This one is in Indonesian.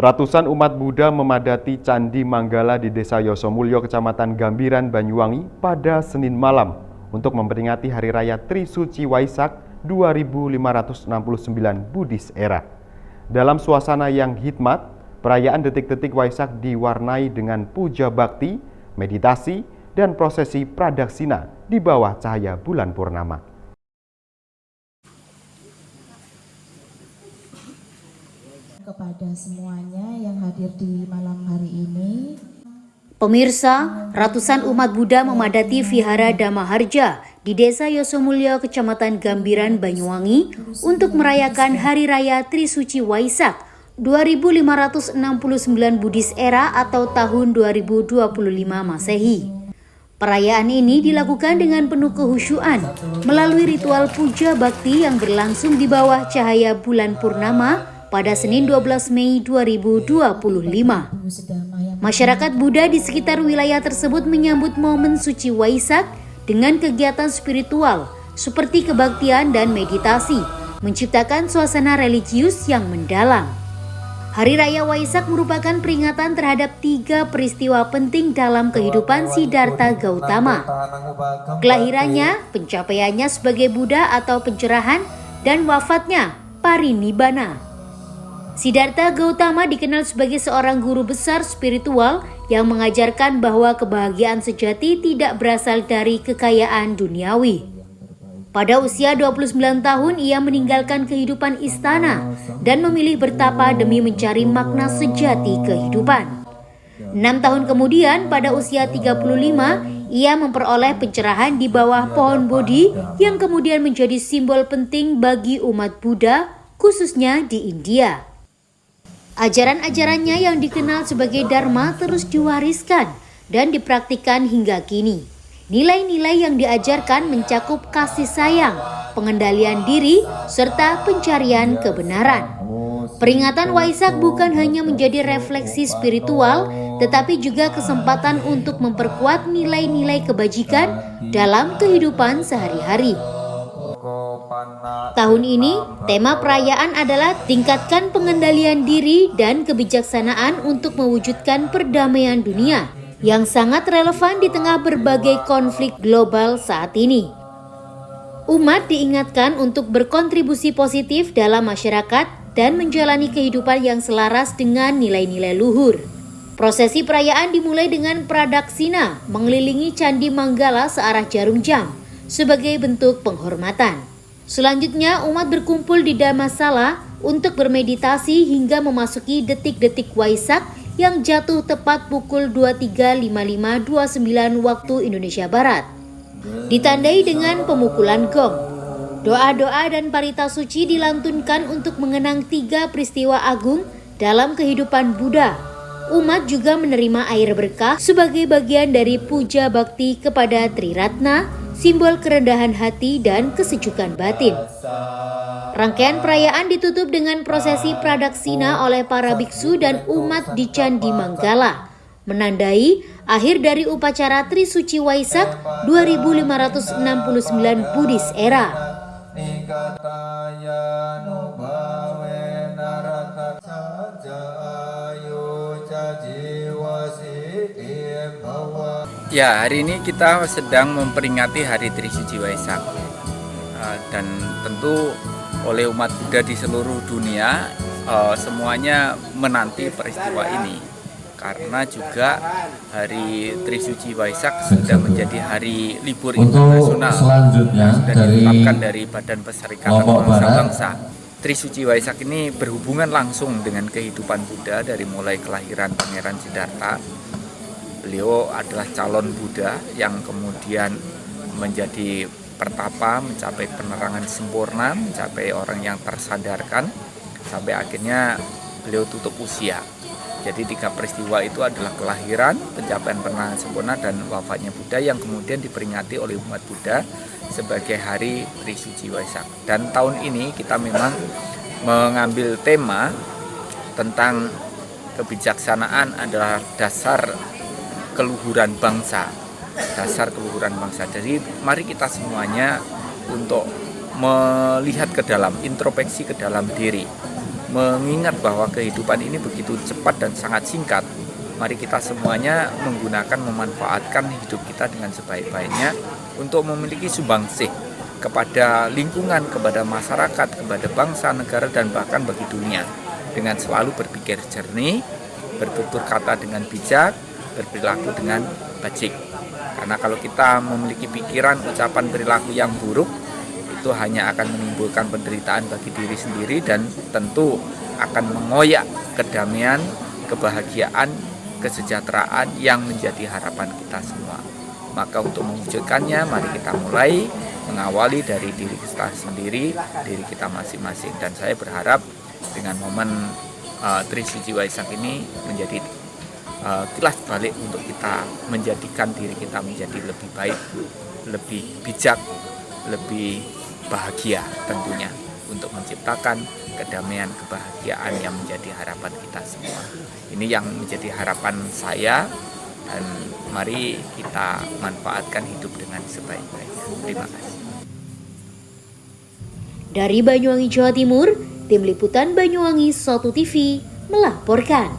Ratusan umat Buddha memadati Candi Manggala di Desa Yosomulyo, Kecamatan Gambiran, Banyuwangi pada Senin malam untuk memperingati Hari Raya Trisuci Waisak 2569 Buddhis Era. Dalam suasana yang hikmat, perayaan detik-detik Waisak diwarnai dengan puja bakti, meditasi, dan prosesi pradaksina di bawah cahaya bulan purnama. Kepada semuanya yang hadir di malam hari ini. Pemirsa, ratusan umat Buddha memadati Vihara Dhammaharja di Desa Yosomulyo, Kecamatan Gambiran, Banyuwangi untuk merayakan Hari Raya Trisuci Waisak 2569 Buddhis Era atau tahun 2025 Masehi. Perayaan ini dilakukan dengan penuh kehusyuan melalui ritual puja bakti yang berlangsung di bawah cahaya bulan purnama pada Senin 12 Mei 2025. Masyarakat Buddha di sekitar wilayah tersebut menyambut momen suci Waisak dengan kegiatan spiritual seperti kebaktian dan meditasi, menciptakan suasana religius yang mendalam. Hari Raya Waisak merupakan peringatan terhadap 3 peristiwa penting dalam kehidupan Siddhartha Gautama. Kelahirannya, pencapaiannya sebagai Buddha atau pencerahan, dan wafatnya, parinibbana. Siddhartha Gautama dikenal sebagai seorang guru besar spiritual yang mengajarkan bahwa kebahagiaan sejati tidak berasal dari kekayaan duniawi. Pada usia 29 tahun, ia meninggalkan kehidupan istana dan memilih bertapa demi mencari makna sejati kehidupan. 6 tahun kemudian, pada usia 35, ia memperoleh pencerahan di bawah pohon Bodhi yang kemudian menjadi simbol penting bagi umat Buddha, khususnya di India. Ajaran-ajarannya yang dikenal sebagai Dharma terus diwariskan dan dipraktikkan hingga kini. Nilai-nilai yang diajarkan mencakup kasih sayang, pengendalian diri, serta pencarian kebenaran. Peringatan Waisak bukan hanya menjadi refleksi spiritual, tetapi juga kesempatan untuk memperkuat nilai-nilai kebajikan dalam kehidupan sehari-hari. Tahun ini, tema perayaan adalah tingkatkan pengendalian diri dan kebijaksanaan untuk mewujudkan perdamaian dunia yang sangat relevan di tengah berbagai konflik global saat ini. Umat diingatkan untuk berkontribusi positif dalam masyarakat dan menjalani kehidupan yang selaras dengan nilai-nilai luhur. Prosesi perayaan dimulai dengan pradaksina mengelilingi Candi Manggala searah jarum jam sebagai bentuk penghormatan. Selanjutnya, umat berkumpul di Dhammasala untuk bermeditasi hingga memasuki detik-detik Waisak yang jatuh tepat pukul 23.55:29 waktu Indonesia Barat. Ditandai dengan pemukulan gong. Doa-doa dan parita suci dilantunkan untuk mengenang 3 peristiwa agung dalam kehidupan Buddha. Umat juga menerima air berkah sebagai bagian dari puja bakti kepada Triratna, simbol kerendahan hati dan kesejukan batin. Rangkaian perayaan ditutup dengan prosesi pradaksina oleh para biksu dan umat di Candi Manggala, menandai akhir dari upacara Trisuci Waisak 2569 Buddhis Era. Ya, hari ini kita sedang memperingati Hari Trisuci Waisak, dan tentu oleh umat Buddha di seluruh dunia semuanya menanti peristiwa ini, karena juga Hari Trisuci Waisak sudah menjadi hari libur internasional yang sudah ditetapkan dari Badan Perserikatan Bangsa-Bangsa. Trisuci Waisak ini berhubungan langsung dengan kehidupan Buddha dari mulai kelahiran Pangeran Siddhartha. Beliau adalah calon Buddha yang kemudian menjadi pertapa, mencapai penerangan sempurna, mencapai orang yang tersadarkan, sampai akhirnya beliau tutup usia. Jadi 3 peristiwa itu adalah kelahiran, pencapaian penerangan sempurna, dan wafatnya Buddha yang kemudian diperingati oleh umat Buddha sebagai Hari Trisuci Waisak. Dan tahun ini kita memang mengambil tema tentang kebijaksanaan adalah dasar keluhuran bangsa. Jadi mari kita semuanya untuk melihat ke dalam, introspeksi ke dalam diri, mengingat bahwa kehidupan ini begitu cepat dan sangat singkat, mari kita semuanya menggunakan, memanfaatkan hidup kita dengan sebaik-baiknya untuk memiliki sumbangsih kepada lingkungan, kepada masyarakat, kepada bangsa, negara, dan bahkan bagi dunia. Dengan selalu berpikir jernih, bertutur kata dengan bijak, berperilaku dengan baik. Karena kalau kita memiliki pikiran, ucapan, perilaku yang buruk, itu hanya akan menimbulkan penderitaan bagi diri sendiri dan tentu akan mengoyak kedamaian, kebahagiaan, kesejahteraan yang menjadi harapan kita semua. Maka untuk mewujudkannya, mari kita mulai mengawali dari diri kita sendiri, diri kita masing-masing. Dan saya berharap dengan momen Trisuci Waisak ini menjadi kilas balik untuk kita menjadikan diri kita menjadi lebih baik, lebih bijak, lebih bahagia tentunya, untuk menciptakan kedamaian, kebahagiaan yang menjadi harapan kita semua. Ini yang menjadi harapan saya, dan mari kita manfaatkan hidup dengan sebaik-baiknya. Terima kasih. Dari Banyuwangi, Jawa Timur, Tim Liputan Banyuwangi 1 TV melaporkan.